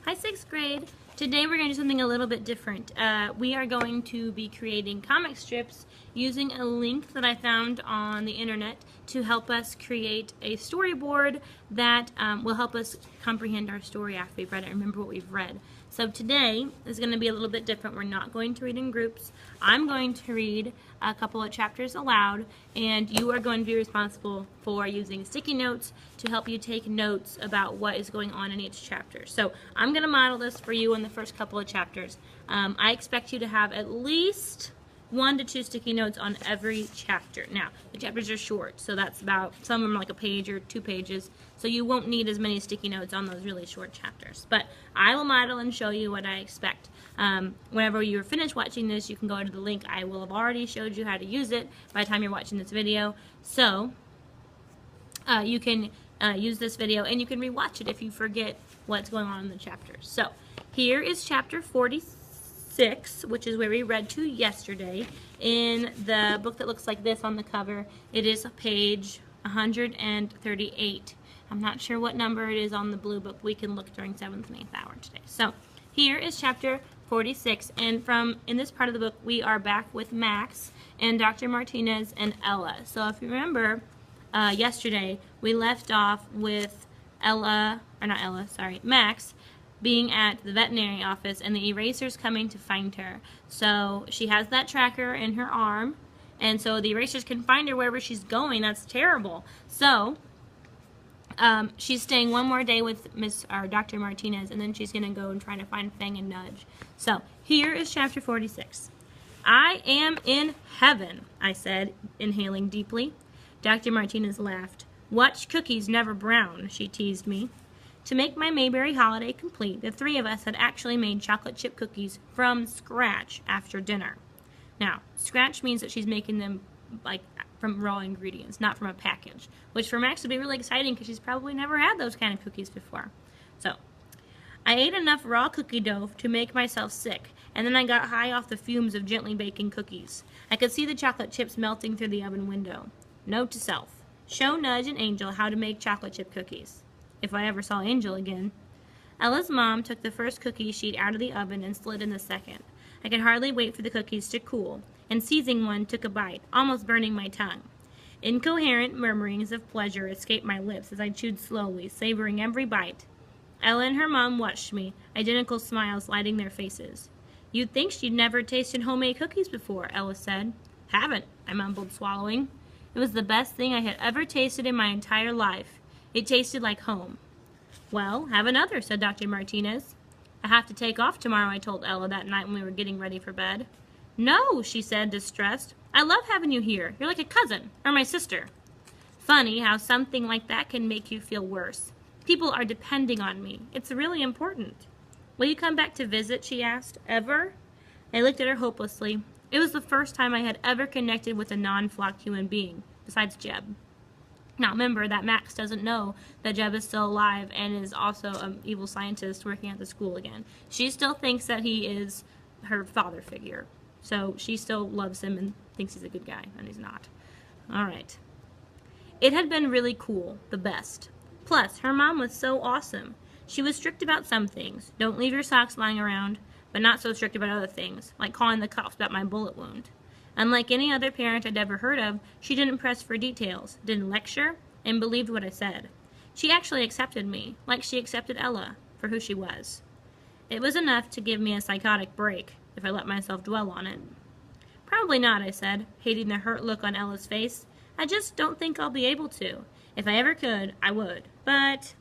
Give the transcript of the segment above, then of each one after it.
Hi, 6th grade. Today we're going to do something a little bit different. We are going to be creating comic strips using a link that I found on the internet to help us create a storyboard that will help us comprehend our story after we've read it and remember what we've read. So today is going to be a little bit different. We're not going to read in groups. I'm going to read a couple of chapters aloud, and you are going to be responsible for using sticky notes to help you take notes about what is going on in each chapter. So I'm going to model this for you in the first couple of chapters. I expect you to have at least 1 to 2 sticky notes on every chapter. Now, the chapters are short, so that's about, some of them are like a page or 2 pages, so you won't need as many sticky notes on those really short chapters. But I will model and show you what I expect. Whenever you're finished watching this, you can go to the link. I will have already showed you how to use it by the time you're watching this video. So you can use this video, and you can rewatch it if you forget what's going on in the chapters. So here is chapter 46, which is where we read to yesterday. In the book that looks like this on the cover, it is page 138. I'm not sure what number it is on the blue, but we can look during 7th and 8th hour today. So here is chapter 46, and in this part of the book, we are back with Max and Dr. Martinez and Ella. So if you remember, yesterday we left off with Max being at the veterinary office and the eraser's coming to find her. So she has that tracker in her arm, and so the erasers can find her wherever she's going. That's terrible. So she's staying one more day with Dr. Martinez, and then she's going to go and try to find Fang and Nudge. So here is chapter 46. "I am in heaven," I said, inhaling deeply. Dr. Martinez laughed. "Watch cookies never brown," she teased me. To make my Mayberry holiday complete, the 3 of us had actually made chocolate chip cookies from scratch after dinner. Now, scratch means that she's making them like from raw ingredients, not from a package, which for Max would be really exciting because she's probably never had those kind of cookies before. So, I ate enough raw cookie dough to make myself sick, and then I got high off the fumes of gently baking cookies. I could see the chocolate chips melting through the oven window. Note to self: show Nudge and Angel how to make chocolate chip cookies. If I ever saw Angel again. Ella's mom took the first cookie sheet out of the oven and slid in the second. I could hardly wait for the cookies to cool, and seizing one, took a bite, almost burning my tongue. Incoherent murmurings of pleasure escaped my lips as I chewed slowly, savoring every bite. Ella and her mom watched me, identical smiles lighting their faces. "You'd think she'd never tasted homemade cookies before," Ella said. "Haven't," I mumbled, swallowing. It was the best thing I had ever tasted in my entire life. It tasted like home. "Well, have another," said Dr. Martinez. "I have to take off tomorrow," I told Ella that night when we were getting ready for bed. "No," she said, distressed. "I love having you here. You're like a cousin, or my sister." Funny how something like that can make you feel worse. People are depending on me. It's really important. "Will you come back to visit?" she asked. "Ever?" I looked at her hopelessly. It was the first time I had ever connected with a non-flock human being, besides Jeb. Now remember that Max doesn't know that Jeb is still alive and is also an evil scientist working at the school again. She still thinks that he is her father figure. So she still loves him and thinks he's a good guy, and he's not. Alright. It had been really cool, the best. Plus, her mom was so awesome. She was strict about some things. Don't leave your socks lying around, but not so strict about other things, like calling the cops about my bullet wound. Unlike any other parent I'd ever heard of, she didn't press for details, didn't lecture, and believed what I said. She actually accepted me, like she accepted Ella, for who she was. It was enough to give me a psychotic break, if I let myself dwell on it. "Probably not," I said, hating the hurt look on Ella's face. "I just don't think I'll be able to. If I ever could, I would. But—"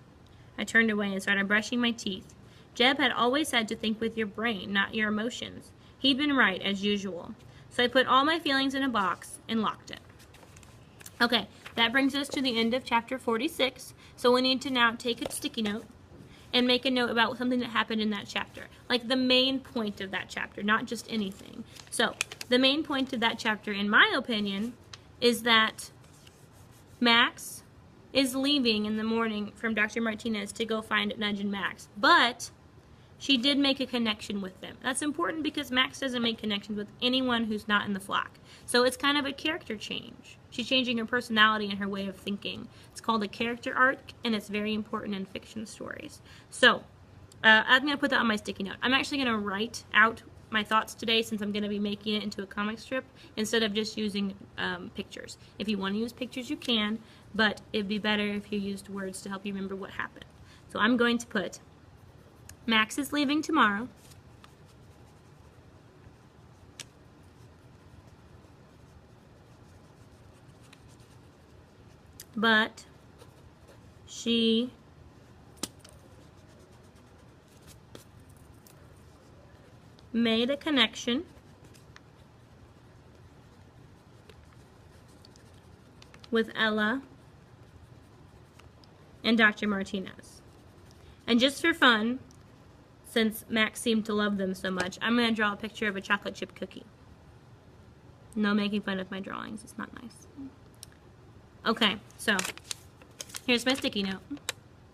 I turned away and started brushing my teeth. Jeb had always said to think with your brain, not your emotions. He'd been right, as usual. So I put all my feelings in a box and locked it. Okay, that brings us to the end of chapter 46. So we need to now take a sticky note and make a note about something that happened in that chapter. Like the main point of that chapter, not just anything. So the main point of that chapter, in my opinion, is that Max is leaving in the morning from Dr. Martinez to go find Nudge and Max. But she did make a connection with them. That's important because Max doesn't make connections with anyone who's not in the flock. So it's kind of a character change. She's changing her personality and her way of thinking. It's called a character arc, and it's very important in fiction stories. So I'm going to put that on my sticky note. I'm actually going to write out my thoughts today since I'm going to be making it into a comic strip instead of just using pictures. If you want to use pictures, you can, but it'd be better if you used words to help you remember what happened. So I'm going to put, Max is leaving tomorrow. But she made a connection with Ella and Dr. Martinez. And just for fun, since Max seemed to love them so much, I'm going to draw a picture of a chocolate chip cookie. No making fun of my drawings. It's not nice. Okay, so here's my sticky note.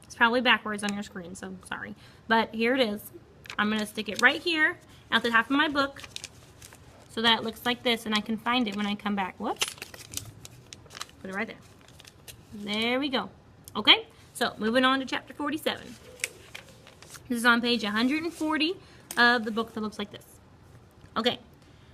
It's probably backwards on your screen, so sorry. But here it is. I'm going to stick it right here at the top of my book so that it looks like this and I can find it when I come back. Whoops. Put it right there. There we go. Okay, so moving on to chapter 47. This is on page 140 of the book that looks like this. Okay,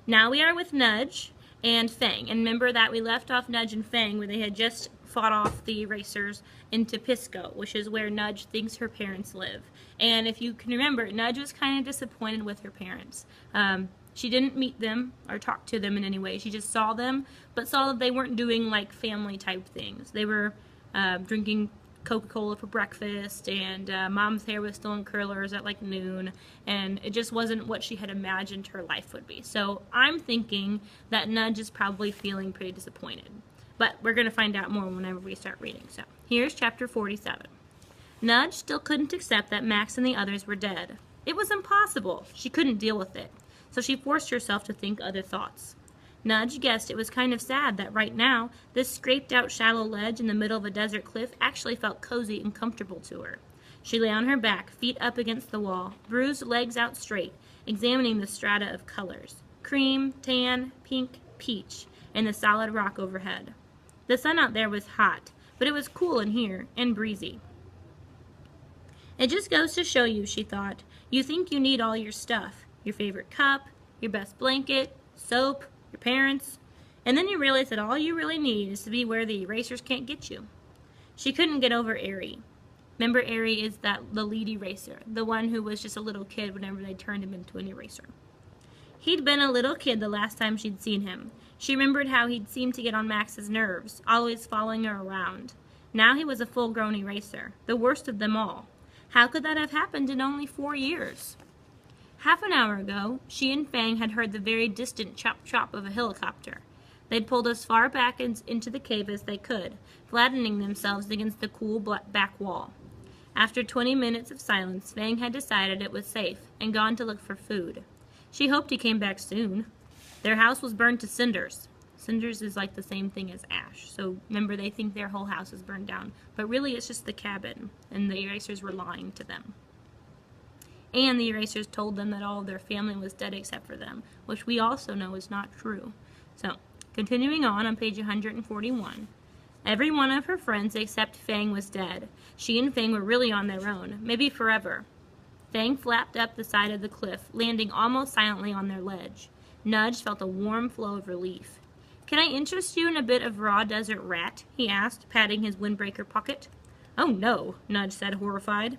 now we are with Nudge and Fang. And remember that we left off Nudge and Fang where they had just fought off the erasers into Pisco, which is where Nudge thinks her parents live. And if you can remember, Nudge was kind of disappointed with her parents. She didn't meet them or talk to them in any way. She just saw them, but saw that they weren't doing like family type things. They were drinking Coca-Cola for breakfast, and Mom's hair was still in curlers at like noon, and it just wasn't what she had imagined her life would be. So I'm thinking that Nudge is probably feeling pretty disappointed. But we're going to find out more whenever we start reading. So here's chapter 47. Nudge still couldn't accept that Max and the others were dead. It was impossible. She couldn't deal with it. So she forced herself to think other thoughts. Nudge guessed it was kind of sad that right now, this scraped-out shallow ledge in the middle of a desert cliff actually felt cozy and comfortable to her. She lay on her back, feet up against the wall, bruised legs out straight, examining the strata of colors. Cream, tan, pink, peach, and the solid rock overhead. The sun out there was hot, but it was cool in here, and breezy. It just goes to show you, she thought, you think you need all your stuff. Your favorite cup, your best blanket, soap, your parents, and then you realize that all you really need is to be where the erasers can't get you. She couldn't get over Aerie. Remember, Aerie is the lead eraser, the one who was just a little kid whenever they turned him into an eraser. He'd been a little kid the last time she'd seen him. She remembered how he'd seemed to get on Max's nerves, always following her around. Now he was a full-grown eraser, the worst of them all. How could that have happened in only 4 years? Half an hour ago, she and Fang had heard the very distant chop-chop of a helicopter. They'd pulled as far back into the cave as they could, flattening themselves against the cool back wall. After 20 minutes of silence, Fang had decided it was safe and gone to look for food. She hoped he came back soon. Their house was burned to cinders. Cinders is like the same thing as ash. So remember, they think their whole house is burned down. But really, it's just the cabin, and the erasers were lying to them. And the erasers told them that all of their family was dead except for them, which we also know is not true. So, continuing on page 141. Every one of her friends except Fang was dead. She and Fang were really on their own, maybe forever. Fang flapped up the side of the cliff, landing almost silently on their ledge. Nudge felt a warm flow of relief. "Can I interest you in a bit of raw desert rat?" he asked, patting his windbreaker pocket. "Oh no," Nudge said, horrified.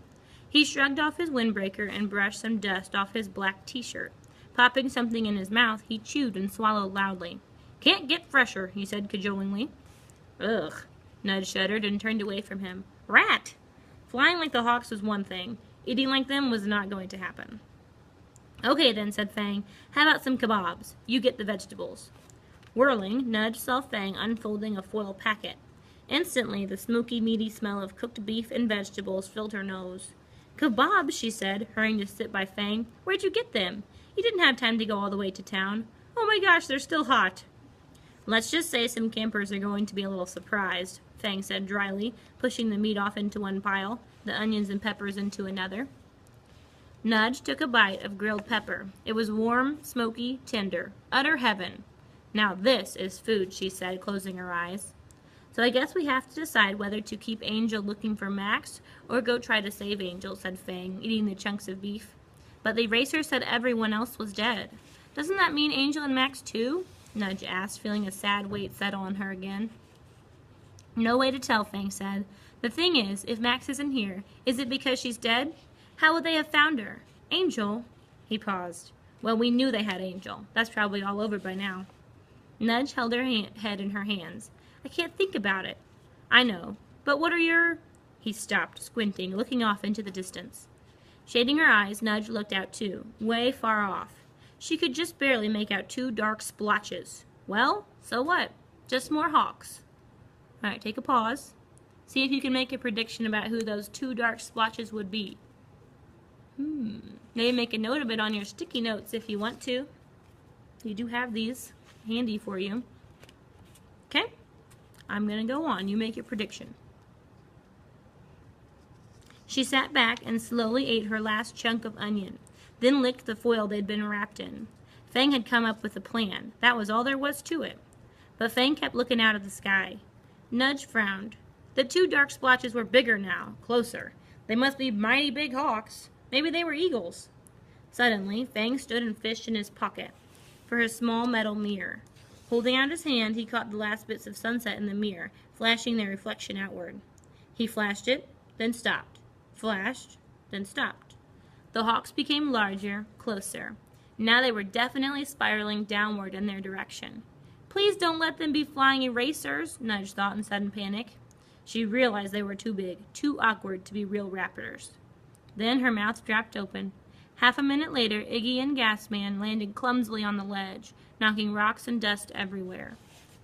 He shrugged off his windbreaker and brushed some dust off his black t-shirt. Popping something in his mouth, he chewed and swallowed loudly. "Can't get fresher," he said cajolingly. "Ugh," Nudge shuddered and turned away from him. "Rat!" Flying like the hawks was one thing. Eating like them was not going to happen. "Okay then," said Fang. "How about some kebabs? You get the vegetables." Whirling, Nudge saw Fang unfolding a foil packet. Instantly, the smoky, meaty smell of cooked beef and vegetables filled her nose. "Kebabs," she said, hurrying to sit by Fang. "Where'd you get them? You didn't have time to go all the way to town. Oh my gosh, they're still hot." "Let's just say some campers are going to be a little surprised," Fang said dryly, pushing the meat off into one pile, the onions and peppers into another. Nudge took a bite of grilled pepper. It was warm, smoky, tender. Utter heaven. "Now this is food," she said, closing her eyes. So I guess we have to decide whether to keep Angel looking for Max or go try to save Angel, said Fang, eating the chunks of beef. But the eraser said everyone else was dead. Doesn't that mean Angel and Max too? Nudge asked, feeling a sad weight settle on her again. No way to tell, Fang said. The thing is, if Max isn't here, is it because she's dead? How would they have found her? Angel? He paused. Well, we knew they had Angel. That's probably all over by now. Nudge held her head in her hands. I can't think about it. I know. But what are your... He stopped, squinting, looking off into the distance. Shading her eyes, Nudge looked out too, way far off. She could just barely make out 2 dark splotches. Well, so what? Just more hawks. All right, take a pause. See if you can make a prediction about who those 2 dark splotches would be. Maybe make a note of it on your sticky notes if you want to. You do have these handy for you. Okay? I'm going to go on. You make your prediction. She sat back and slowly ate her last chunk of onion, then licked the foil they'd been wrapped in. Fang had come up with a plan. That was all there was to it. But Fang kept looking out at the sky. Nudge frowned. The 2 dark splotches were bigger now, closer. They must be mighty big hawks. Maybe they were eagles. Suddenly, Fang stood and fished in his pocket for his small metal mirror. Holding out his hand, he caught the last bits of sunset in the mirror, flashing their reflection outward. He flashed it, then stopped. Flashed, then stopped. The hawks became larger, closer. Now they were definitely spiraling downward in their direction. Please don't let them be flying erasers, Nudge thought in sudden panic. She realized they were too big, too awkward to be real raptors. Then her mouth dropped open. Half a minute later, Iggy and Gasman landed clumsily on the ledge, knocking rocks and dust everywhere.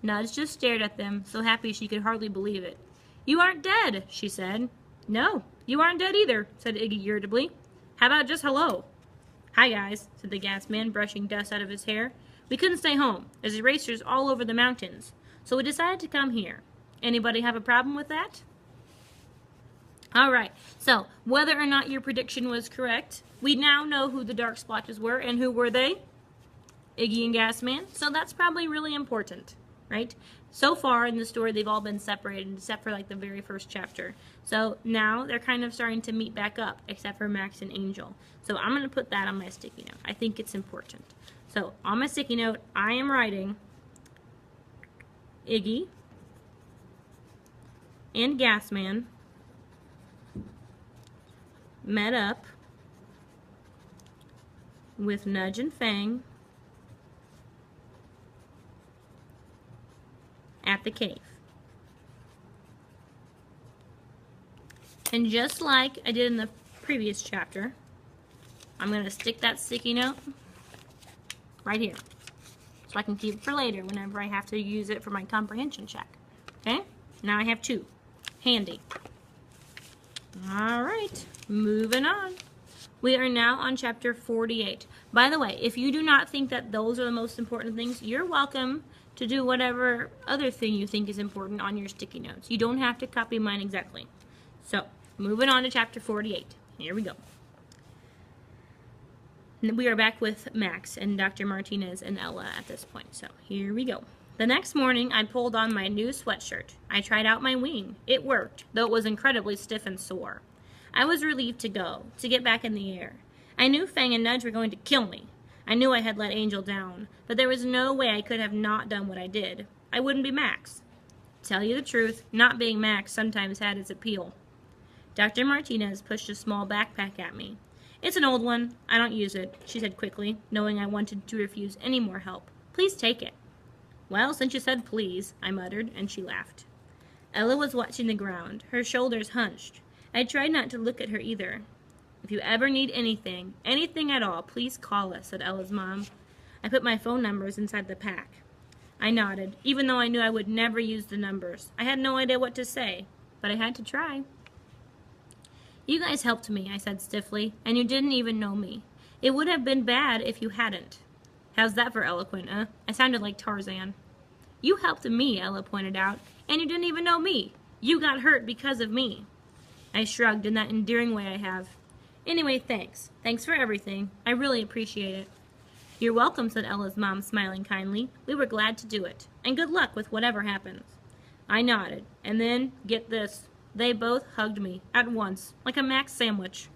Nudge just stared at them, so happy she could hardly believe it. You aren't dead, she said. No, you aren't dead either, said Iggy irritably. How about just hello? Hi, guys, said the Gasman, brushing dust out of his hair. We couldn't stay home. There's erasers all over the mountains, so we decided to come here. Anybody have a problem with that? All right, so whether or not your prediction was correct, we now know who the dark splotches were, and who were they? Iggy and Gasman. So that's probably really important, right? So far in the story, they've all been separated, except for like the very first chapter. So now they're kind of starting to meet back up, except for Max and Angel. So I'm going to put that on my sticky note. I think it's important. So on my sticky note, I am writing Iggy and Gasman met up with Nudge and Fang at the cave. And just like I did in the previous chapter, I'm going to stick that sticky note right here so I can keep it for later whenever I have to use it for my comprehension check. Okay? Now I have 2. Handy. Alright, moving on. We are now on chapter 48. By the way, if you do not think that those are the most important things, you're welcome to do whatever other thing you think is important on your sticky notes. You don't have to copy mine exactly. So, moving on to chapter 48. Here we go. We are back with Max and Dr. Martinez and Ella at this point. So, here we go. The next morning, I pulled on my new sweatshirt. I tried out my wing. It worked, though it was incredibly stiff and sore. I was relieved to go, to get back in the air. I knew Fang and Nudge were going to kill me. I knew I had let Angel down, but there was no way I could have not done what I did. I wouldn't be Max. To tell you the truth, not being Max sometimes had its appeal. Dr. Martinez pushed a small backpack at me. It's an old one. I don't use it, she said quickly, knowing I wanted to refuse any more help. Please take it. Well, since you said please, I muttered, and she laughed. Ella was watching the ground, her shoulders hunched. I tried not to look at her either. If you ever need anything, anything at all, please call us, said Ella's mom. I put my phone numbers inside the pack. I nodded, even though I knew I would never use the numbers. I had no idea what to say, but I had to try. You guys helped me, I said stiffly, and you didn't even know me. It would have been bad if you hadn't. How's that for eloquent, eh? I sounded like Tarzan. You helped me, Ella pointed out, and you didn't even know me. You got hurt because of me. I shrugged in that endearing way I have. Anyway, thanks. Thanks for everything. I really appreciate it. You're welcome, said Ella's mom, smiling kindly. We were glad to do it. And good luck with whatever happens. I nodded, and then, get this, they both hugged me at once, like a Mac sandwich.